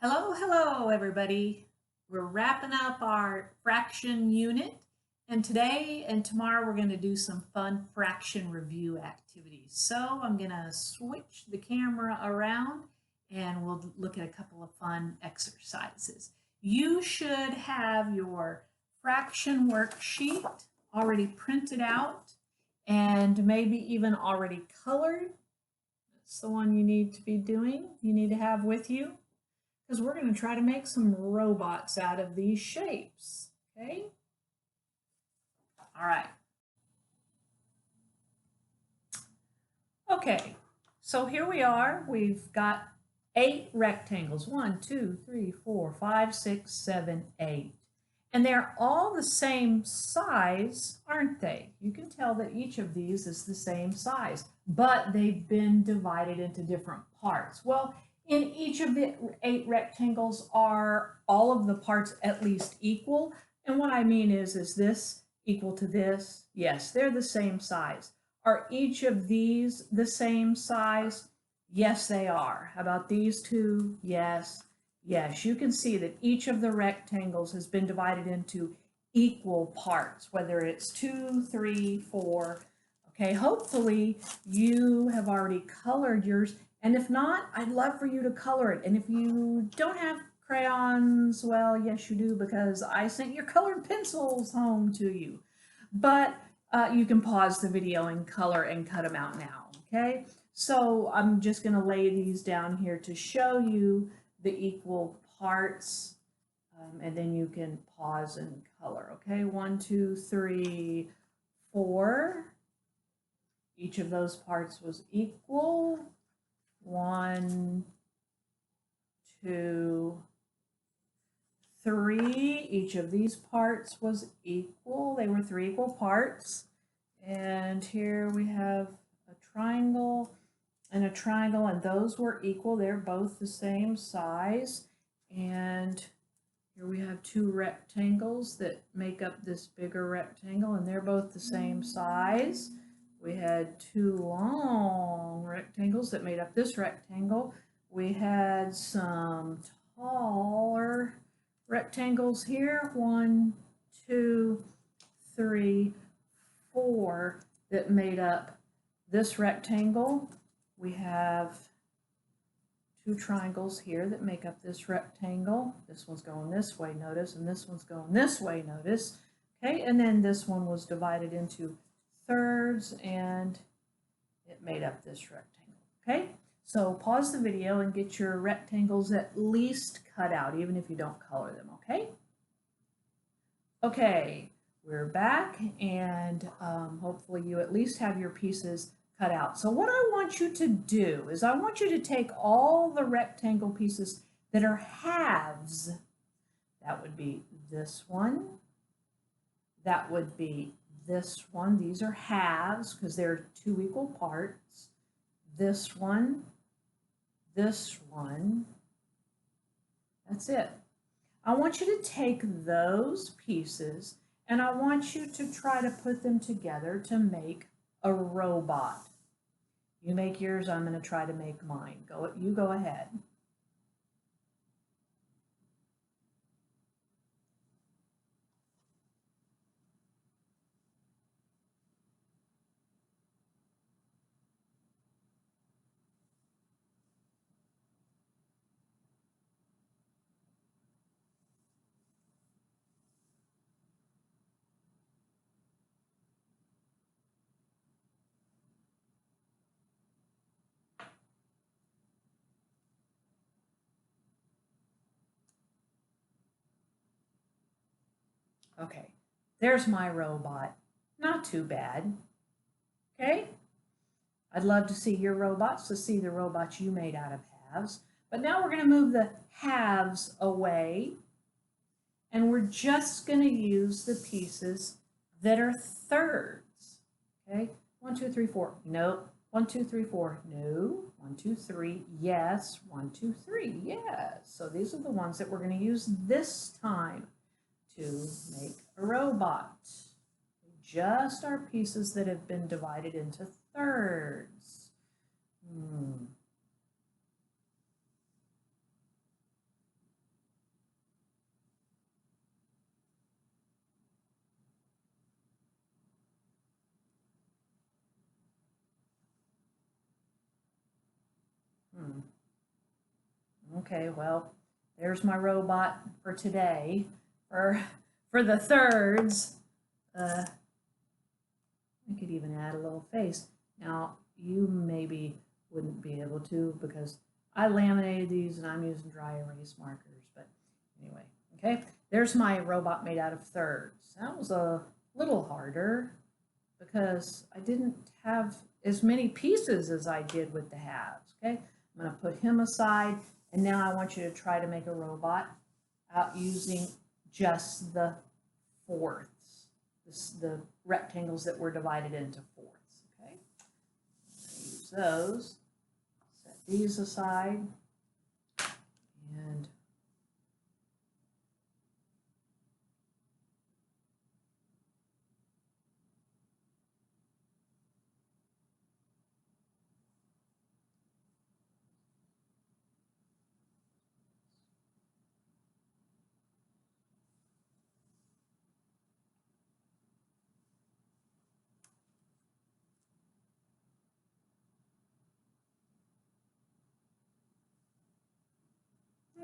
Hello, hello, everybody. We're wrapping up our fraction unit, and today and tomorrow we're going to do some fun fraction review activities. So I'm going to switch the camera around and we'll look at a couple of fun exercises. You should have your fraction worksheet already printed out and maybe even already colored. That's the one you need to be doing, you need to have with you, because we're going to try to make some robots out of these shapes. Okay? All right. Okay, so here we are. We've got 8 rectangles. 1, 2, 3, 4, 5, 6, 7, 8. And they're all the same size, aren't they? You can tell that each of these is the same size, but they've been divided into different parts. Well, in each of the 8 rectangles are all of the parts at least equal. And what I mean is this equal to this? Yes, they're the same size. Are each of these the same size? Yes, they are. How about these two? Yes. Yes, you can see that each of the rectangles has been divided into equal parts, whether it's 2, 3, 4. Okay, hopefully you have already colored yours. And if not, I'd love for you to color it. And if you don't have crayons, well, yes, you do, because I sent your colored pencils home to you. But you can pause the video and color and cut them out now, okay? So I'm just going to lay these down here to show you the equal parts, and then you can pause and color, okay? 1, 2, 3, 4. Each of those parts was equal. 1, 2, 3. Each of these parts was equal. They were 3 equal parts. And here we have a triangle and a triangle, and those were equal. They're both the same size. And here we have 2 rectangles that make up this bigger rectangle, and they're both the same size. We had 2 long rectangles that made up this rectangle. We had some taller rectangles here. 1, 2, 3, 4 that made up this rectangle. We have 2 triangles here that make up this rectangle. This one's going this way, notice, and this one's going this way, notice. Okay, and then this one was divided into thirds and it made up this rectangle. Okay, so pause the video and get your rectangles at least cut out, even if you don't color them, okay? Okay, we're back, and hopefully you at least have your pieces cut out. So what I want you to do is I want you to take all the rectangle pieces that are halves. That would be this one. That would be this one. These are halves because they're 2 equal parts. This one. This one. That's it. I want you to take those pieces and I want you to try to put them together to make a robot. You make yours, I'm going to try to make mine. You go ahead. Okay, there's my robot. Not too bad. Okay? I'd love to see your robots, to see the robots you made out of halves. But now we're going to move the halves away, and we're just going to use the pieces that are thirds. Okay? 1, 2, 3, 4. Nope. 1, 2, 3, 4. No. 1, 2, 3. Yes. 1, 2, 3. Yes. So these are the ones that we're going to use this time to make a robot. Just our pieces that have been divided into thirds. Okay, well, there's my robot for today. For the thirds, I could even add a little face. Now, you maybe wouldn't be able to because I laminated these and I'm using dry erase markers. But anyway, okay, there's my robot made out of thirds. That was a little harder because I didn't have as many pieces as I did with the halves. Okay, I'm going to put him aside, and now I want you to try to make a robot out using just the fourths, the rectangles that were divided into fourths. Okay, use those. Set these aside, and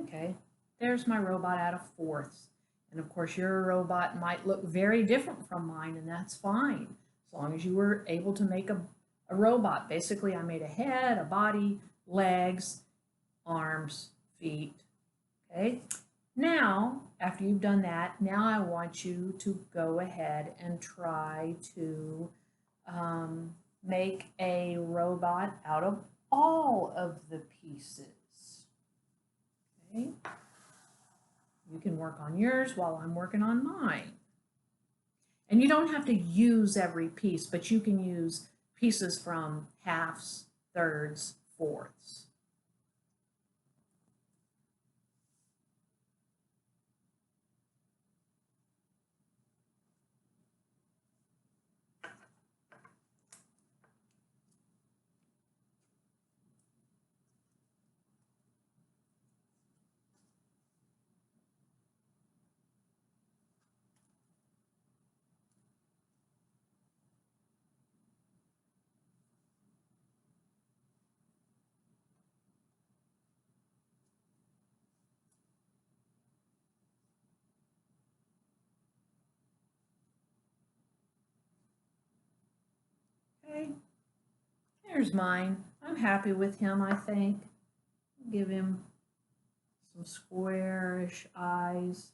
okay, there's my robot out of fourths. And of course, your robot might look very different from mine, and that's fine, as long as you were able to make a robot. Basically, I made a head, a body, legs, arms, feet. Okay, now, after you've done that, now I want you to go ahead and try to make a robot out of all of the pieces. Okay, you can work on yours while I'm working on mine. And you don't have to use every piece, but you can use pieces from halves, thirds, fourths. Okay, there's mine. I'm happy with him, I think. Give him some squarish eyes,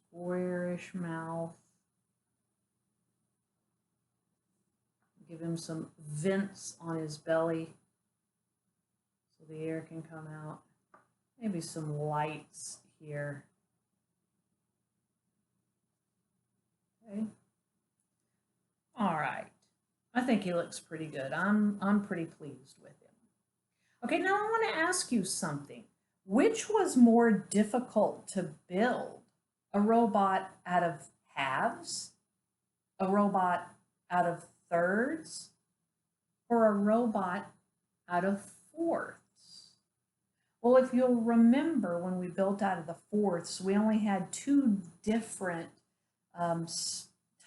squarish mouth. Give him some vents on his belly so the air can come out. Maybe some lights here. Okay. All right. I think he looks pretty good. I'm pretty pleased with him. Okay, now I want to ask you something. Which was more difficult to build? A robot out of halves? A robot out of thirds? Or a robot out of fourths? Well, if you'll remember, when we built out of the fourths, we only had two different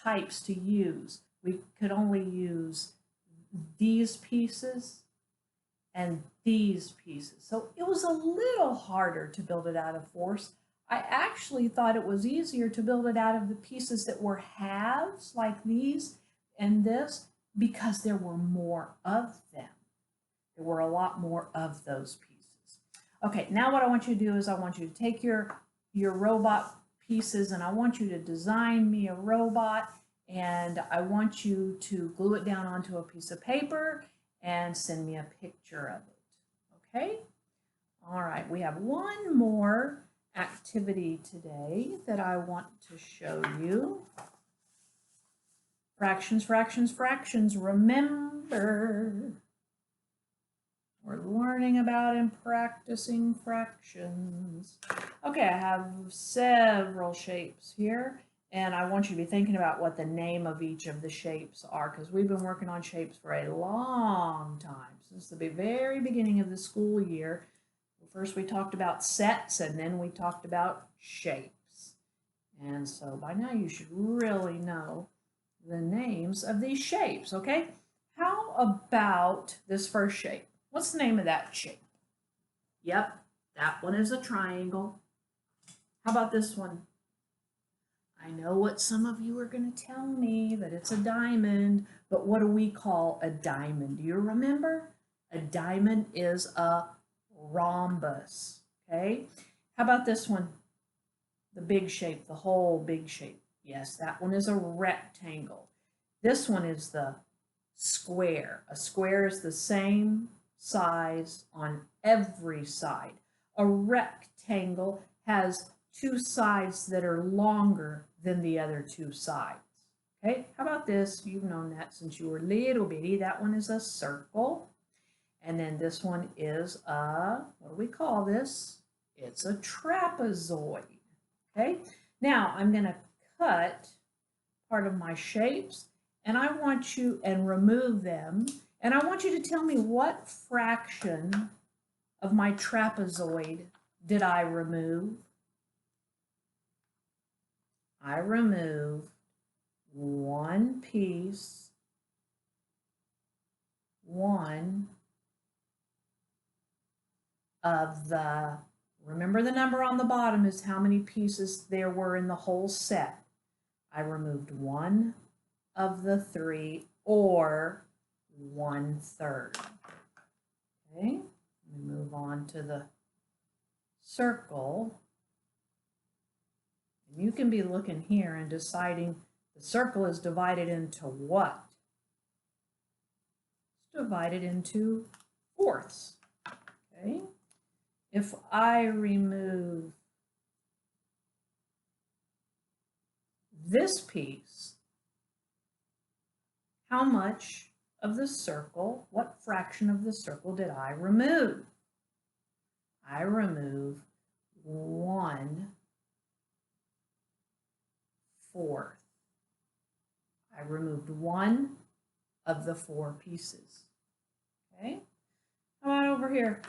types to use. We could only use these pieces and these pieces. So it was a little harder to build it out of fourths. I actually thought it was easier to build it out of the pieces that were halves, like these and this, because there were more of them. There were a lot more of those pieces. Okay, now what I want you to do is I want you to take your robot pieces and I want you to design me a robot, and I want you to glue it down onto a piece of paper and send me a picture of it. Okay? All right, we have one more activity today that I want to show you. Fractions, fractions, fractions. Remember, we're learning about and practicing fractions. Okay, I have several shapes here, and I want you to be thinking about what the name of each of the shapes are, because we've been working on shapes for a long time, since the very beginning of the school year. First we talked about sets, and then we talked about shapes. And so by now you should really know the names of these shapes, okay? How about this first shape? What's the name of that shape? Yep, that one is a triangle. How about this one? I know what some of you are going to tell me, that it's a diamond, but what do we call a diamond? Do you remember? A diamond is a rhombus, okay? How about this one? The big shape, the whole big shape. Yes, that one is a rectangle. This one is the square. A square is the same size on every side. A rectangle has two sides that are longer than the other two sides. Okay, how about this? You've known that since you were little bitty. That one is a circle. And then this one is a, what do we call this? It's a trapezoid. Okay, now I'm going to cut part of my shapes and I want you, and remove them, and I want you to tell me what fraction of my trapezoid did I remove? I removed one piece, one of the, remember the number on the bottom is how many pieces there were in the whole set. I removed one of the three, or 1/3. Okay, we move on to the circle. And you can be looking here and deciding the circle is divided into what? It's divided into fourths. Okay, if I remove this piece, how much of the circle, what fraction of the circle did I remove? I remove 1/4. I removed one of the 4 pieces. Okay, how about over here?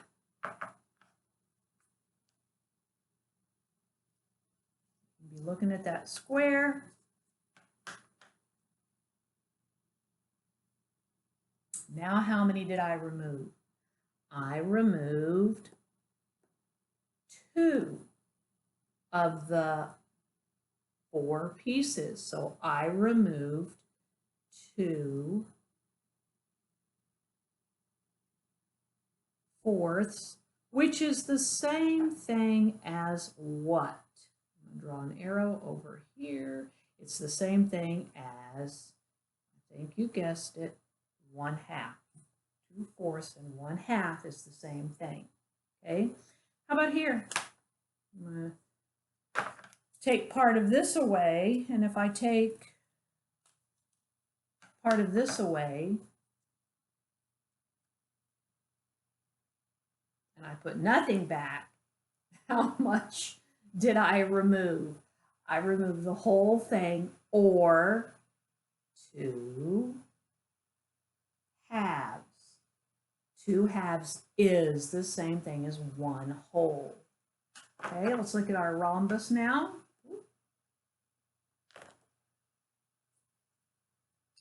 You'll be looking at that square. Now how many did I remove? I removed 2 of the 4 pieces. So I removed 2/4, which is the same thing as what? I'm going to draw an arrow over here. It's the same thing as, I think you guessed it, 1/2. 2/4 and 1/2 is the same thing. Okay, how about here? I'm going to take part of this away, and if I take part of this away and I put nothing back, how much did I remove? I removed the whole thing, or 2 halves. 2 halves is the same thing as 1 whole. Okay, let's look at our rhombus now.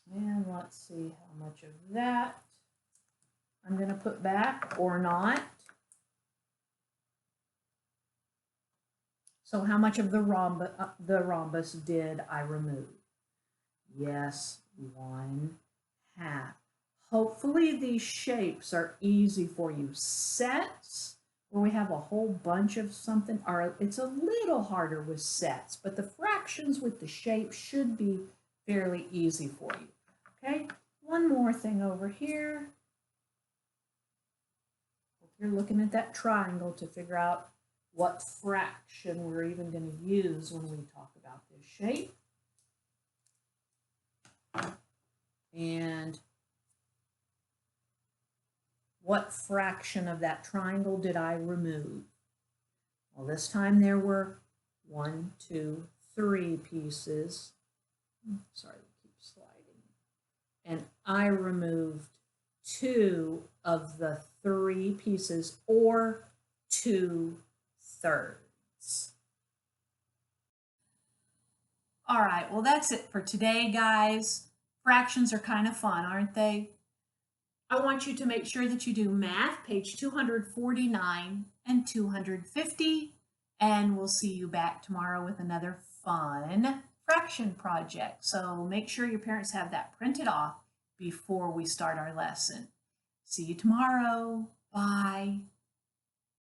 And let's see how much of that I'm going to put back or not. So how much of the rhombus did I remove? Yes, 1/2. Hopefully these shapes are easy for you. Sets, where we have a whole bunch of something, it's a little harder with sets, but the fractions with the shapes should be fairly easy for you. Okay, one more thing over here. Hope you're looking at that triangle to figure out what fraction we're even going to use when we talk about this shape. And what fraction of that triangle did I remove? Well, this time there were 1, 2, 3 pieces. Sorry, we keep sliding. And I removed 2 of the 3 pieces, or 2/3. All right, well, that's it for today, guys. Fractions are kind of fun, aren't they? I want you to make sure that you do math, page 249 and 250, and we'll see you back tomorrow with another fun fraction project. So make sure your parents have that printed off before we start our lesson. See you tomorrow. Bye.